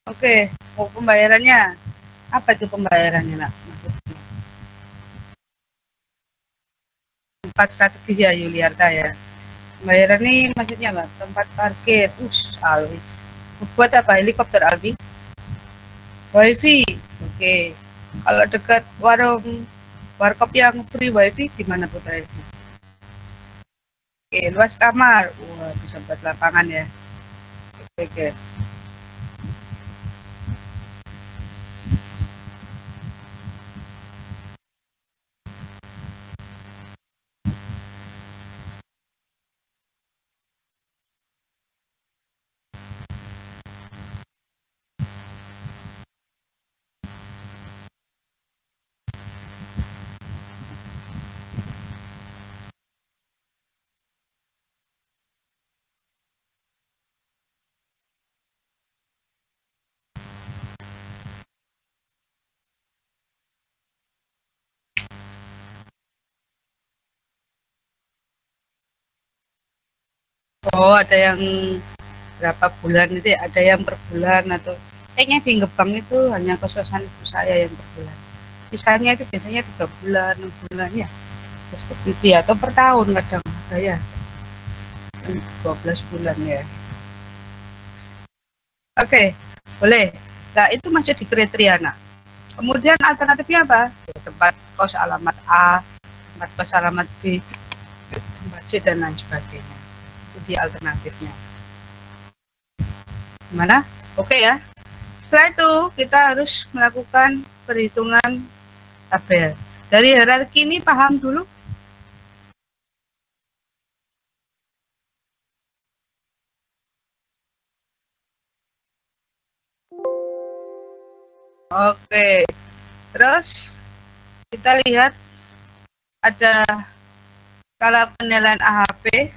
Oke, mau pembayarannya. Apa itu pembayarannya, nak? Maksudnya. 4 strategi ya, Yuliarta ya. Pembayaran ini maksudnya apa? Tempat parkir. Alwi. Buat apa? Helikopter, Albi? Wifi. Oke. Kalau dekat warung warkop yang free wifi gimana Putra itu? Oke, luas kamar. Wah, bisa buat lapangan ya. Oke. Oh, ada yang berapa bulan itu ya? Ada yang per bulan atau kayaknya di Gebang itu hanya kos-kosan ibu saya yang per bulan. Sisanya itu biasanya 3 bulan, 6 bulan ya. Seperti itu ya, atau per tahun kadang ada ya. 12 bulan ya. Oke, boleh. Nah, itu masuk di kriteria, nak. Kemudian alternatifnya apa? Ya, tempat kos alamat A, tempat kos alamat B, tempat C, dan lain sebagainya. Itu di alternatifnya. Gimana? Oke ya. Setelah itu, kita harus melakukan perhitungan tabel. Dari hierarki ini paham dulu? Oke. Terus kita lihat ada skala penilaian AHP.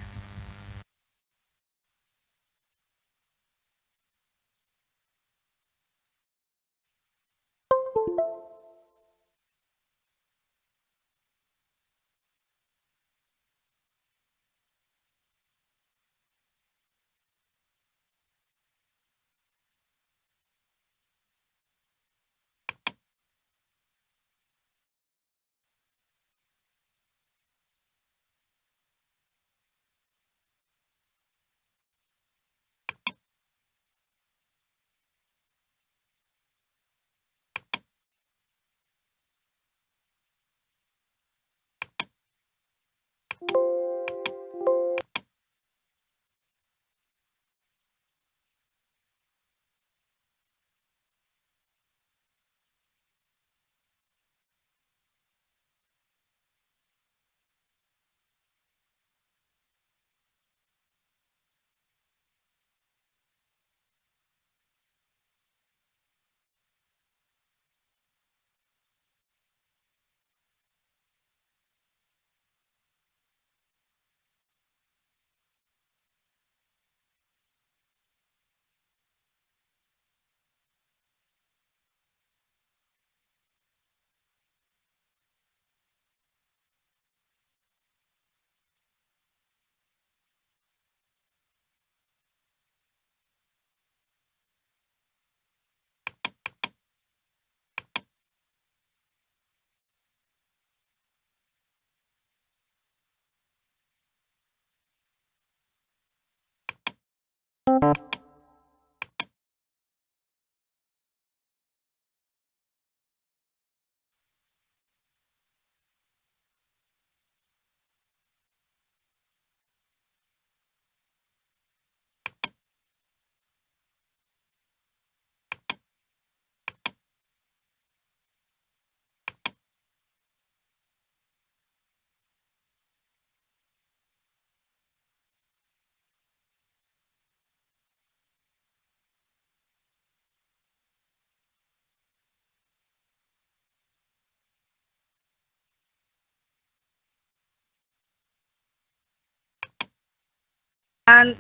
Dan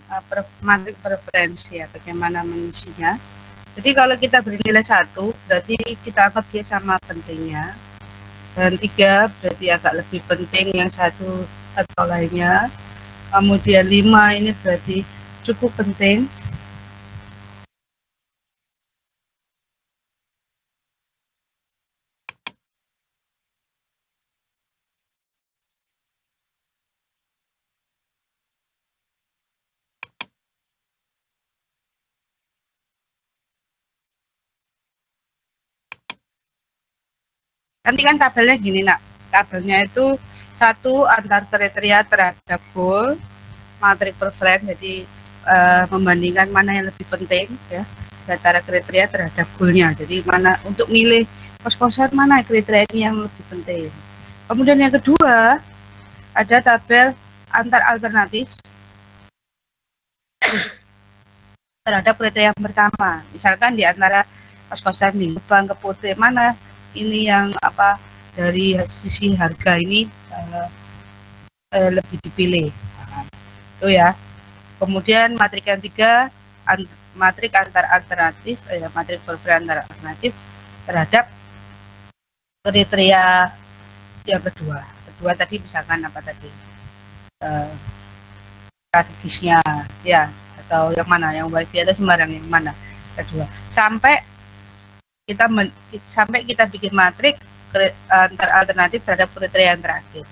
matrik preferensi ya, bagaimana mengisinya. Jadi kalau kita beri nilai 1, berarti kita anggap dia sama pentingnya. Dan 3 berarti agak lebih penting yang satu atau lainnya. Kemudian 5 ini berarti cukup penting. Nanti kan tabelnya gini nak, tabelnya itu satu antar kriteria terhadap goal, matrik preference, jadi membandingkan mana yang lebih penting ya antara kriteria terhadap goalnya. Jadi mana untuk milih kos-kosan mana kriteria yang lebih penting. Kemudian yang kedua ada tabel antar alternatif terhadap kriteria yang pertama. Misalkan di antara kos-kosan di Gebang ke Putih, mana ini yang apa dari sisi harga ini lebih dipilih. Nah, itu ya. Kemudian matrik yang tiga, matrik antar alternatif, matrik preferensi antar alternatif terhadap kriteria yang kedua. Kedua tadi misalkan apa tadi? Strategisnya, ya, atau yang mana? Yang wifi atau sembarang yang mana? Kedua. Sampai kita bikin matrik antar alternatif terhadap kriteria yang terakhir.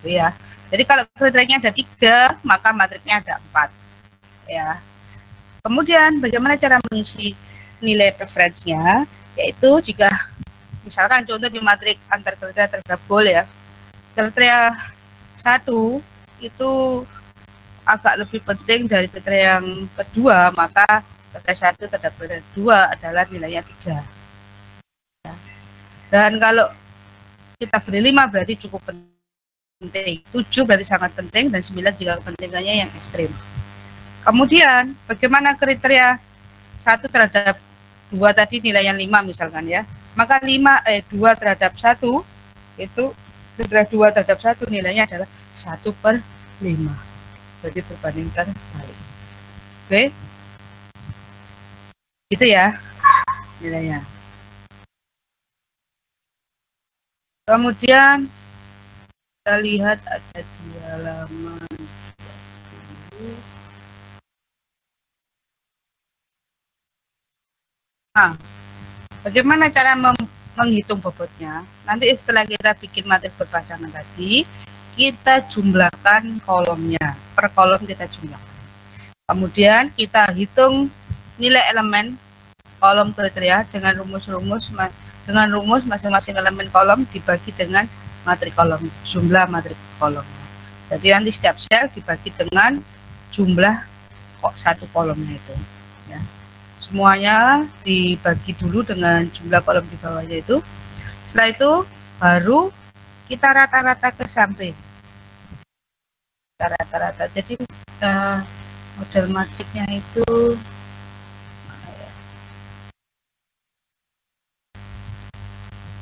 Ya. Jadi kalau kriterianya ada 3, maka matriknya ada 4. Ya. Kemudian bagaimana cara mengisi nilai preferensinya? Yaitu jika misalkan contoh di matrik antar kriteria terhadap goal ya. Kriteria 1 itu agak lebih penting dari kriteria yang kedua, maka kriteria 1 terhadap kriteria 2 adalah nilainya 3. Ya. Dan kalau kita beri 5 berarti cukup penting, 7 berarti sangat penting, dan 9 jika kepentingannya yang ekstrim. Kemudian bagaimana kriteria 1 terhadap 2 tadi nilainya 5 misalkan ya, maka 2 terhadap 1 itu kriteria 2 terhadap 1 nilainya adalah 1/5, jadi berbandingkan balik. Oke, gitu ya nilainya. Kemudian kita lihat ada di halaman Nah, bagaimana cara menghitung bobotnya? Nanti setelah kita bikin matrik berpasangan tadi, kita jumlahkan kolomnya. Per kolom kita jumlahkan. Kemudian kita hitung nilai elemen kolom kriteria dengan rumus masing-masing elemen kolom dibagi dengan matrik kolom, jumlah matrik kolomnya. Jadi nanti setiap sel dibagi dengan jumlah satu kolomnya itu. Ya. Semuanya dibagi dulu dengan jumlah kolom di bawahnya itu. Setelah itu baru kita rata-rata ke samping. Kita rata-rata. Jadi model matriknya itu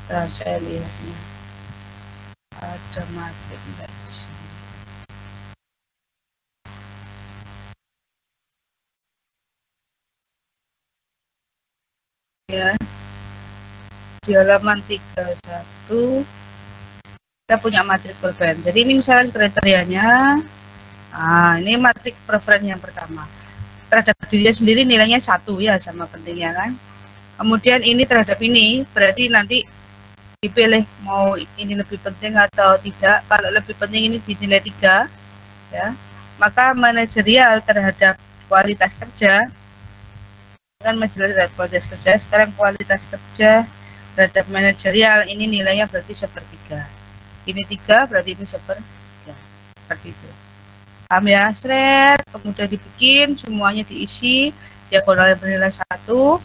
saya lihatnya ada matrik enggak di sini. Ya, di halaman 31 kita punya matrik preferensi. Jadi ini misalkan kriterianya, ini matrik preferensi yang pertama. Terhadap dirinya sendiri nilainya 1 ya, sama pentingnya kan. Kemudian ini terhadap ini, berarti nanti dipilih mau ini lebih penting atau tidak. Kalau lebih penting ini dinilai 3 ya, maka manajerial terhadap kualitas kerja kan menjelaskan kualitas kerja. Sekarang kualitas kerja terhadap manajerial ini nilainya berarti 1/3. Ini 3 berarti ini 1/3. Seperti itu. Paham ya? Seret, kemudian dibikin semuanya diisi, diagonalnya bernilai 1.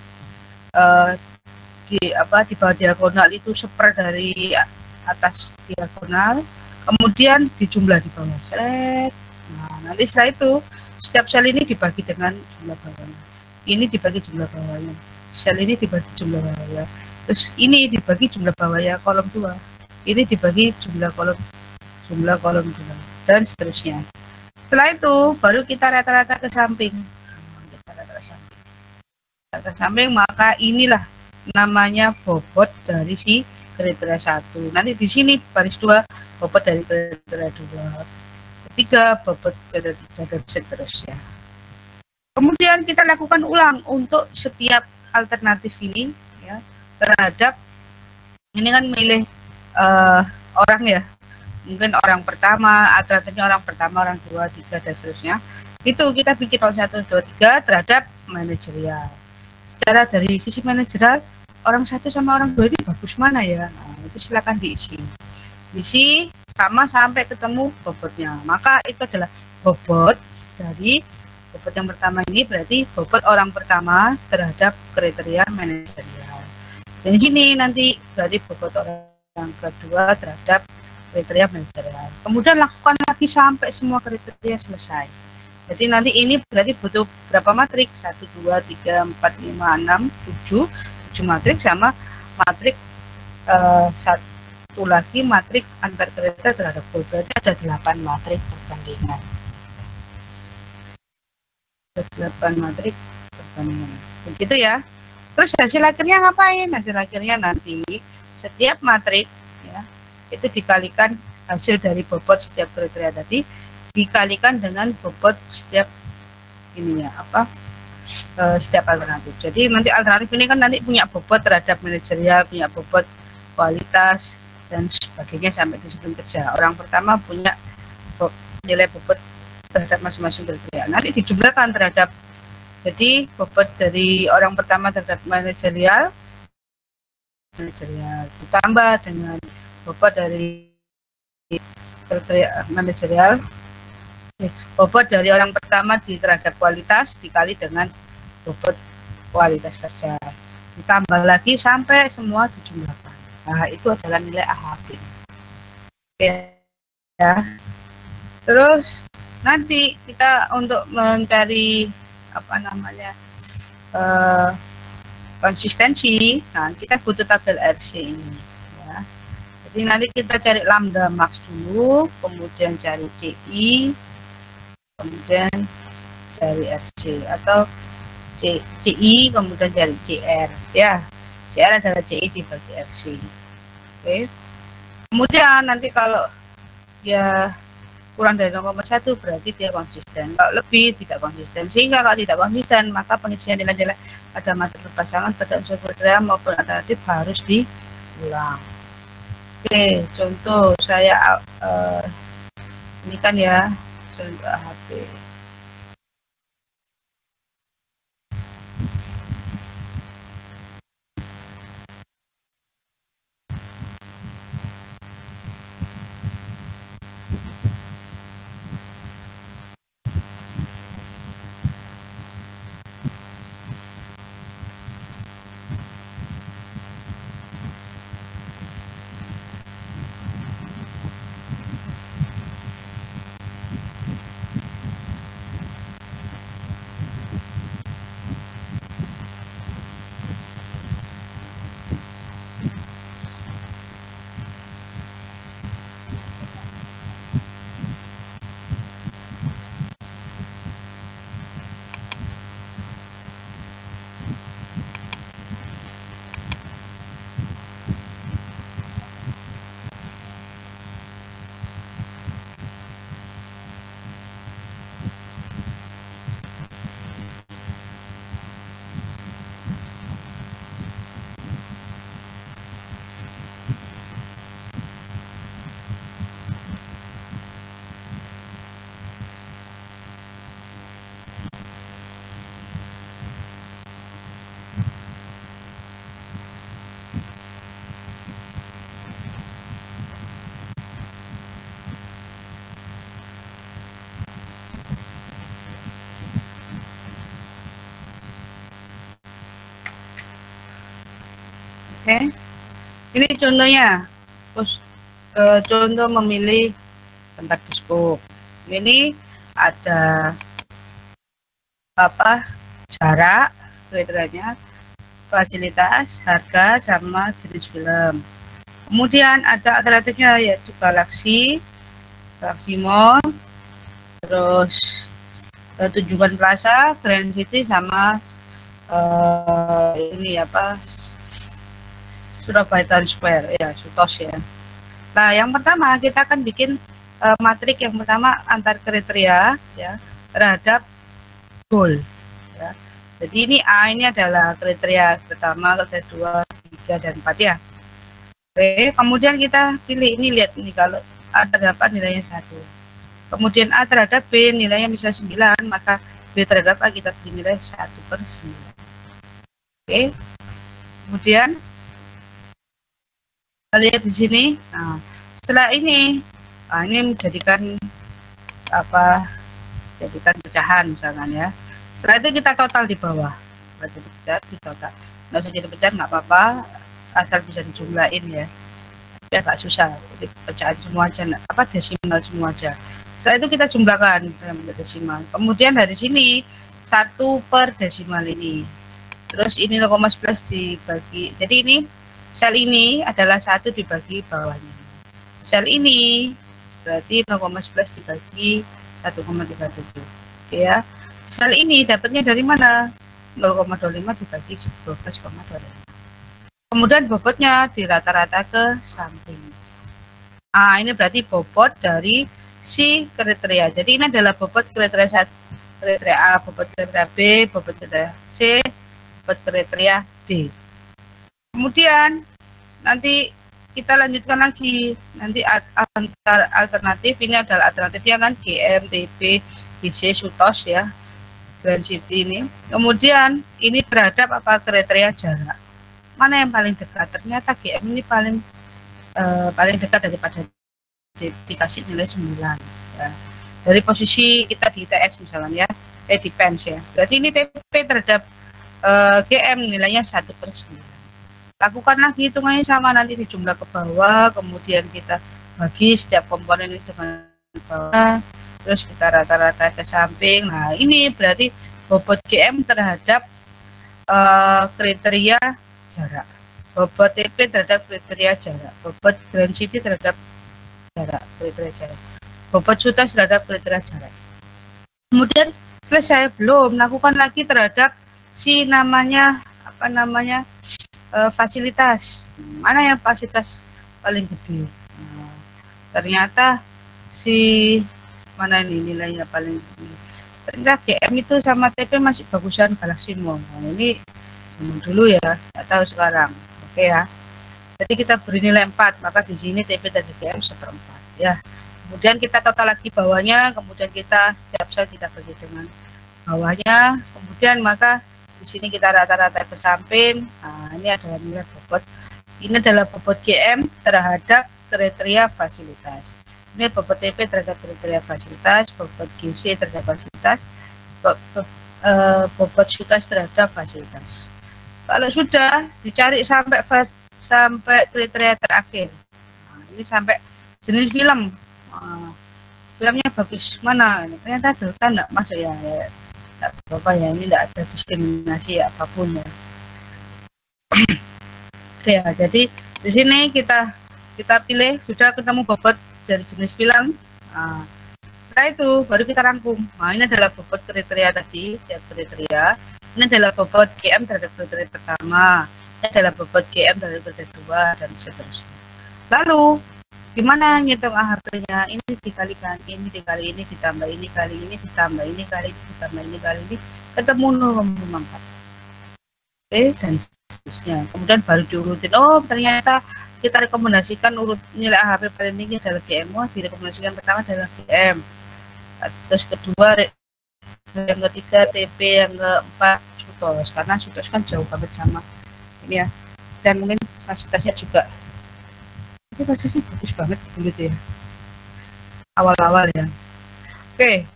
Di bawah diagonal itu 1/4 dari atas diagonal, kemudian dijumlah di bawah. Seret. Nah, nanti setelah itu setiap sel ini dibagi dengan jumlah bawahnya. Ini dibagi jumlah bawahnya, sel ini dibagi jumlah bawahnya, terus ini dibagi jumlah bawahnya kolom 2, ini dibagi jumlah kolom 2, dan seterusnya. Setelah itu baru kita rata-rata ke samping. Kita rata-rata ke samping, maka inilah namanya bobot dari si kriteria 1. Nanti di sini baris 2 bobot dari kriteria 2, ketiga bobot kriteria 3, dan seterusnya. Kemudian kita lakukan ulang untuk setiap alternatif ini ya, terhadap ini kan milih orang ya, mungkin orang pertama, alternatifnya orang pertama, orang 2, 3, dan seterusnya. Itu kita bikin 1, 2, 3 terhadap manajerial. Secara dari sisi manajerial, orang 1 sama orang 2 ini bagus mana ya? Nah, itu silakan diisi sama sampai ketemu bobotnya. Maka itu adalah bobot dari bobot yang pertama ini berarti bobot orang pertama terhadap kriteria manajerial. Dan di sini nanti berarti bobot orang kedua terhadap kriteria manajerial. Kemudian lakukan lagi sampai semua kriteria selesai. Jadi nanti ini berarti butuh berapa matrik? 1, 2, 3, 4, 5, 6, 7 matrik sama matrik satu lagi matrik antar kriteria terhadap goal. Berarti ada 8 matrik perbandingan. 8 matrik perbandingan. Begitu ya. Terus hasil akhirnya ngapain? Hasil akhirnya nanti setiap matrik ya, itu dikalikan hasil dari bobot setiap kriteria tadi dikalikan dengan bobot setiap ininya setiap alternatif. Jadi nanti alternatif ini kan nanti punya bobot terhadap manajerial, punya bobot kualitas dan sebagainya sampai disiplin kerja. Orang pertama punya nilai bobot terhadap masing-masing kriteria. Nanti dijumlahkan terhadap, jadi bobot dari orang pertama terhadap manajerial ditambah dengan bobot dari kriteria manajerial, bobot dari orang pertama terhadap kualitas dikali dengan bobot kualitas kerja, ditambah lagi sampai semua dijumlahkan. Nah, itu adalah nilai AHP. Oke ya. Terus nanti kita untuk mencari konsistensi, nah kita butuh tabel RC ini ya. Jadi nanti kita cari lambda max dulu, kemudian cari CI, kemudian cari RC, atau CI kemudian cari CR ya. CR adalah CI dibagi RC. Oke. Kemudian nanti kalau dia kurang dari 0,1 berarti dia konsisten. Kalau lebih tidak konsisten. Sehingga kalau tidak konsisten maka pengisian nilai-nilai pada materi berpasangan pada unsur kriteria maupun alternatif harus diulang. Oke, contoh saya ini kan ya contoh AHP. Oke, ini contohnya. Terus contoh memilih tempat biskop. Ini ada jarak kriterianya, fasilitas, harga, sama jenis film. Kemudian ada alternatifnya yaitu Galaxy Mall, terus Tunjungan Plaza, Grand City, sama ini Surabaya Town Square ya, Sutos ya. Nah, yang pertama kita akan bikin matrik yang pertama antar kriteria ya terhadap goal ya. Jadi ini A ini adalah kriteria pertama, kedua, 3 dan 4 ya. Oke, kemudian kita pilih ini, lihat ini kalau A terdapat nilainya 1. Kemudian A terhadap B nilainya bisa 9, maka B terhadap A kita beri nilai 1/9. Oke. Kemudian lihat di sini. Nah, setelah ini, ini menjadikan apa? Jadikan pecahan misalkan ya. Setelah itu kita total di bawah. Jadi di total. Nggak usah jadi pecahan nggak apa-apa, asal bisa dijumlahin ya. Tapi agak susah. Jadi pecahan semua aja, apa desimal semua aja. Setelah itu kita jumlahkan dalam desimal. Kemudian dari sini 1/desimal ini. Terus ini 0,11 dibagi. Jadi ini sel ini adalah 1 dibagi bawahnya. Sel ini berarti 0,11 dibagi 1,37. Oke ya. Sel ini dapatnya dari mana? 0,25 dibagi 12,25. Kemudian bobotnya dirata-rata ke samping. Ini berarti bobot dari si kriteria. Jadi ini adalah bobot kriteria 1, kriteria A, bobot kriteria B, bobot kriteria C, bobot kriteria D. Kemudian nanti kita lanjutkan lagi. Nanti antar alternatif ini adalah alternatifnya kan GM, TB, BC, Sutos ya. Grand City ini. Kemudian ini terhadap apa kriteria jarak. Mana yang paling dekat? Ternyata GM ini paling dekat daripada dikasih nilai 9 ya. Dari posisi kita di ITS misalnya ya, di PENS ya. Berarti ini TP terhadap GM nilainya 1/9. Lakukan lagi hitungannya sama, nanti dijumlah ke bawah, kemudian kita bagi setiap komponen itu dengan bawah, terus kita rata-rata ke samping. Nah ini berarti bobot GM terhadap kriteria jarak, bobot TP terhadap kriteria jarak, bobot Grand City terhadap jarak, kriteria jarak, bobot Sutas terhadap kriteria jarak. Kemudian selesai, belum lakukan lagi terhadap si namanya apa namanya fasilitas. Mana yang fasilitas paling gede? Nah, ternyata si mana ini nilainya paling gede. Ternyata GM itu sama TP masih bagusan Galaxy Mo. Nah, ini dulu ya, nggak tahu sekarang. Oke ya. Jadi kita beri nilai 4, maka di sini TP dan GM 1/4 ya. Kemudian kita total lagi bawahnya, kemudian kita setiap sel kita bagi dengan bawahnya, kemudian maka di sini kita rata-rata ke samping. Nah, ini adalah nilai bobot. Ini adalah bobot GM terhadap kriteria fasilitas. Ini bobot TP terhadap kriteria fasilitas, bobot GC terhadap fasilitas, bobot Sutas terhadap fasilitas. Kalau sudah dicari sampai kriteria terakhir. Nah, ini sampai jenis film. Filmnya bagus mana? Ternyata Delta enggak masuk ya. Enggak apa-apa ya, ini enggak ada diskriminasi apapun ya. Oke ya, jadi di sini kita pilih sudah ketemu bobot dari jenis film. Nah, setelah itu baru kita rangkum. Nah, ini adalah bobot kriteria tadi, tiap kriteria. Ini adalah bobot GM terhadap kriteria pertama. Ini adalah bobot GM terhadap kriteria kedua dan seterusnya. Lalu gimana ngitung AHP-nya? Ini dikalikan ini dikali ini ditambah ini kali ini ditambah ini kali ini ditambah ini kali ini ketemu 0,4. Oke, dan seterusnya. Kemudian baru diurutin. Oh, ternyata kita rekomendasikan urut nilai AHP paling tinggi adalah GM. Wah, direkomendasikan pertama adalah GM. Terus kedua yang ketiga TP, yang keempat Sutos, karena Sutos kan jauh banget sama ini ya. Dan mungkin fasilitasnya juga itu fasilitasnya bagus banget dulu tuh ya, awal-awal ya. Oke,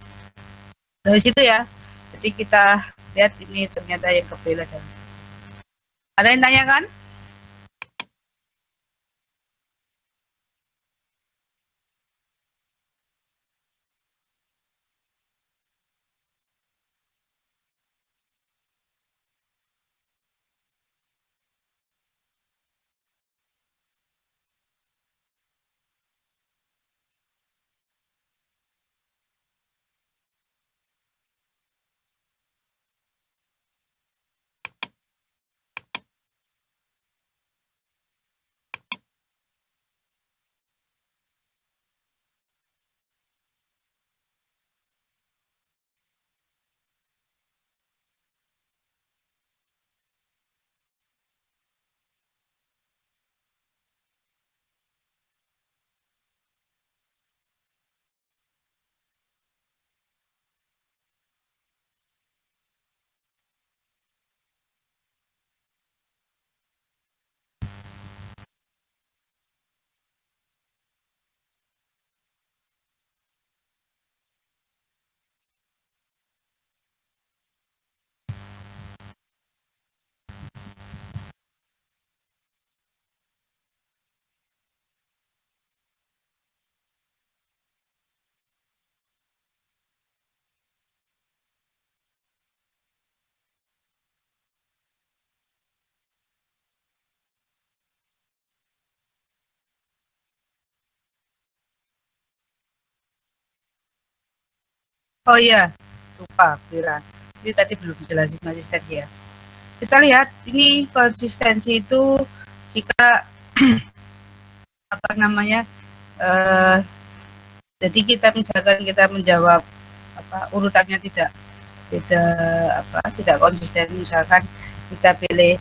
dari situ ya, jadi kita lihat ini ternyata yang kebela. Dan ada yang tanya kan? Oh iya, lupa Kira. Ini tadi belum jelasin konsistensi ya. Kita lihat ini konsistensi itu jika apa namanya jadi kita misalkan kita menjawab urutannya tidak konsisten, misalkan kita pilih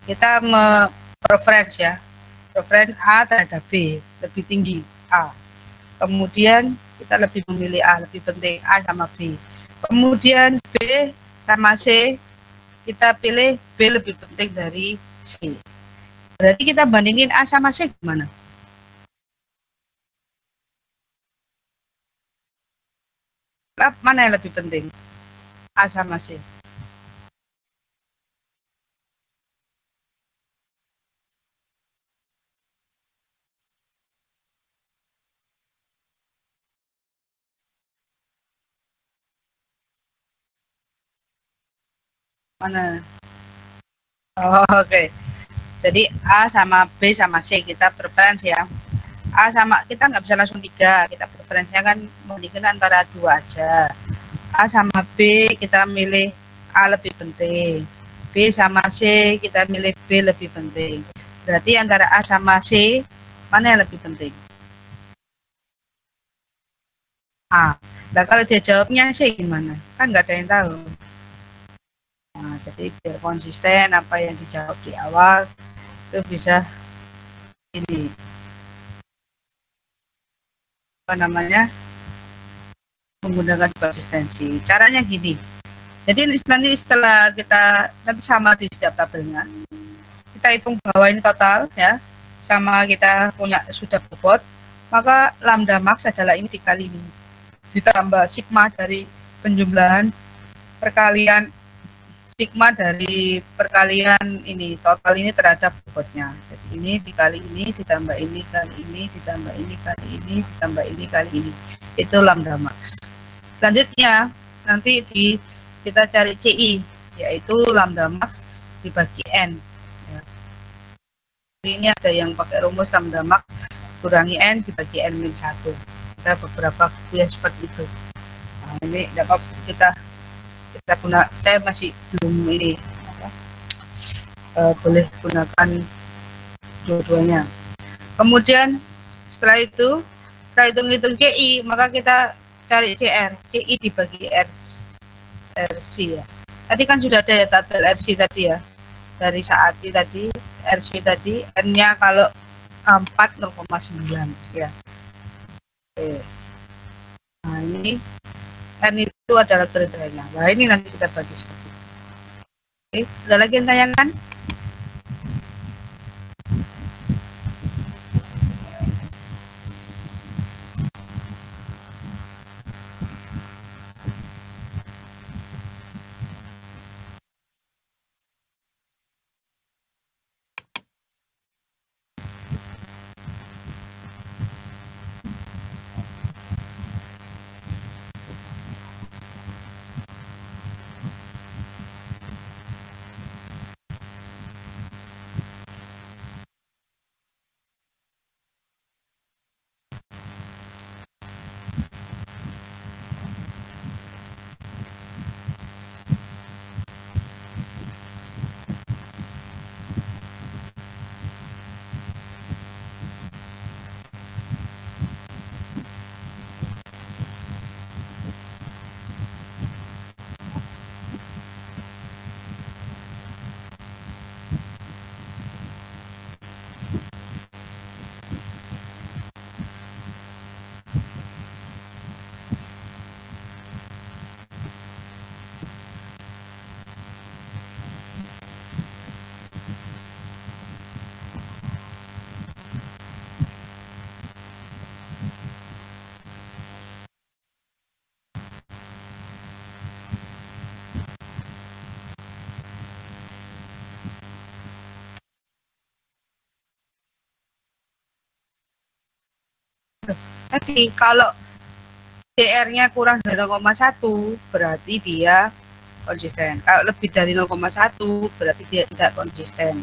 kita preference ya, preference A terhadap B lebih tinggi A, kemudian kita lebih memilih A, lebih penting A sama B, kemudian B sama C kita pilih B lebih penting dari C, berarti kita bandingin A sama C gimana? Mana yang lebih penting? A sama C. Mana? Oh, oke. Jadi A sama B sama C kita preferensi ya. A sama kita nggak bisa langsung 3, kita preferensinya kan mungkin antara 2 aja. A sama B kita milih A lebih penting. B sama C kita milih B lebih penting. Berarti antara A sama C mana yang lebih penting? A. Nah kalau dia jawabnya C gimana? Kan nggak ada yang tahu. Nah, jadi biar konsisten apa yang dijawab di awal itu bisa ini apa namanya menggunakan konsistensi. Caranya gini. Jadi nanti setelah kita nanti sama di setiap tabelnya, kita hitung bahwa ini total ya, sama kita punya sudah bobot, maka lambda max adalah ini dikali ini, ditambah sigma dari penjumlahan perkalian sigma dari perkalian ini total ini terhadap bobotnya. Jadi ini dikali ini ditambah ini kali ini ditambah ini kali ini ditambah ini kali ini, itu lambda max. Selanjutnya nanti kita cari CI, yaitu lambda max dibagi N. Ya. Ini ada yang pakai rumus lambda max kurangi N dibagi N-1. Ada beberapa buku yang seperti itu. Nah, ini dapat kita guna, saya masih belum ini boleh gunakan dua-duanya. Kemudian setelah itu, setelah hitung-hitung CI, maka kita cari CR, CI dibagi RC ya. Tadi kan sudah ada ya tabel RC tadi ya. Dari saat ini tadi, RC tadi, N-nya kalau 4 0,9 ya. Oke. Nah, ini N itu adalah kriterianya. Nah, ini nanti kita bagi seperti itu. Oke, ada lagi yang tanyakan? Nanti kalau CR-nya kurang dari 0,1 berarti dia konsisten. Kalau lebih dari 0,1 berarti dia tidak konsisten.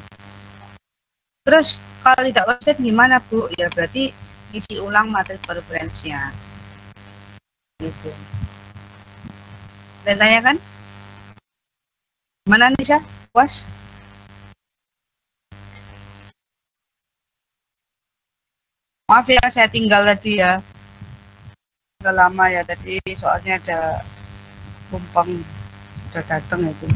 Terus kalau tidak konsisten gimana Bu? Ya berarti isi ulang materi preferensinya. Gitu. tanya kan? Mana Nisa? Puas? Maaf ya, saya tinggal tadi ya. Udah lama ya tadi, soalnya ada penumpang udah datang itu.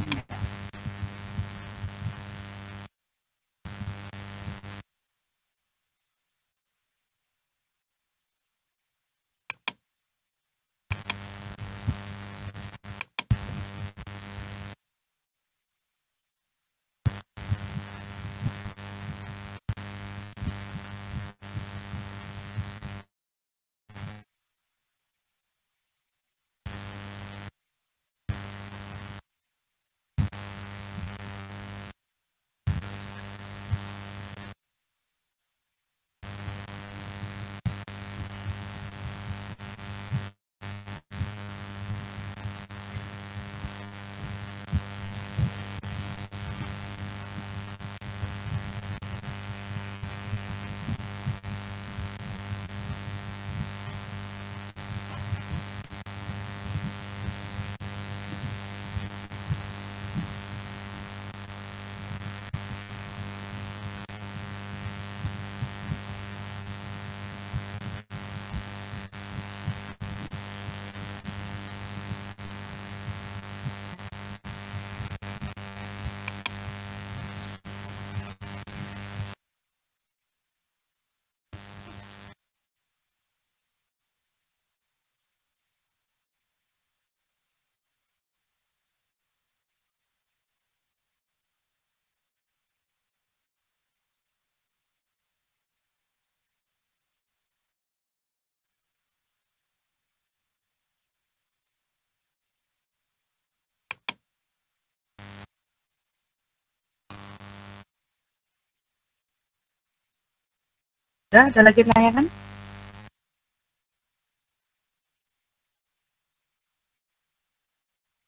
Udah ada lagi nanya kan?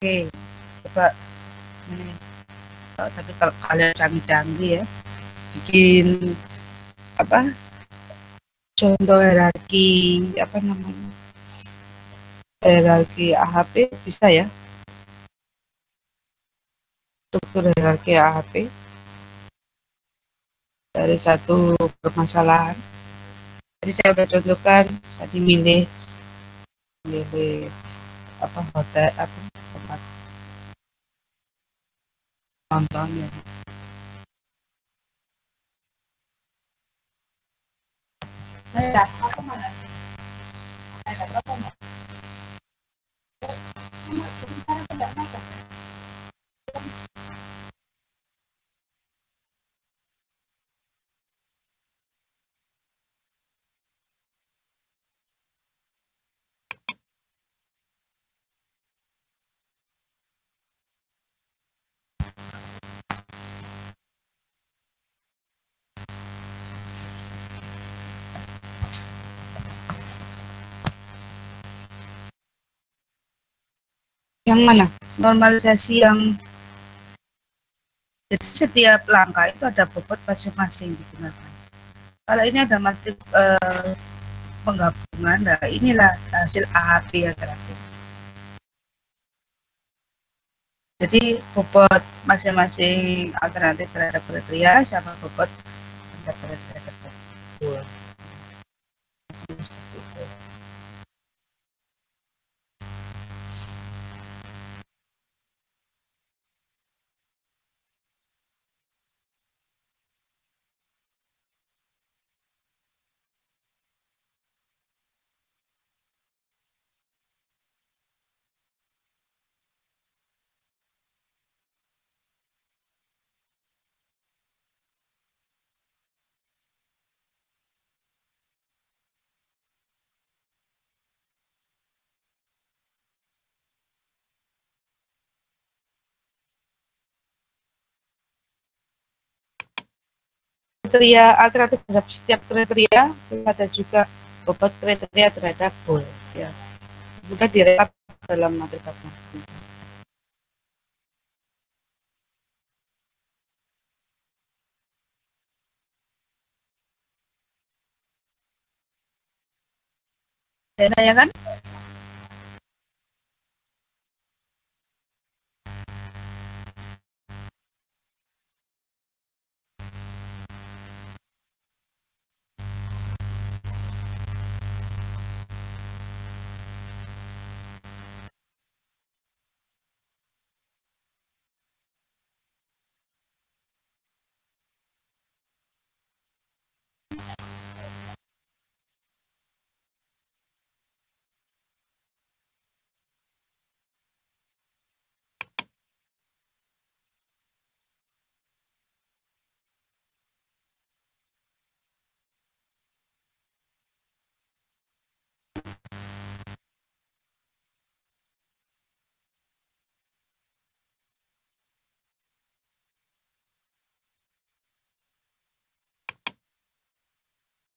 Oke, coba ini. Oh, tapi kalau kalian canggih-canggih ya, bikin apa? Contoh hierarki apa namanya? Hierarki AHP bisa ya? Struktur hierarki AHP dari satu permasalahan. Jadi saya udah contohkan tadi milih milih apa hotel apa tempat nonton ya. Yang mana? Normalisasi yang jadi setiap langkah itu ada bobot masing-masing digunakan. Kalau ini ada matrik penggabungan, nah inilah hasil AHP yang terakhir. Jadi bobot masing-masing alternatif terhadap kriteria sama bobot terhadap kriteria tertentu. Kriteria alternatif terhadap setiap kriteria, ada juga bobot kriteria terhadap goal. Ya, mudah direkap dalam materi matematika. Saya kan?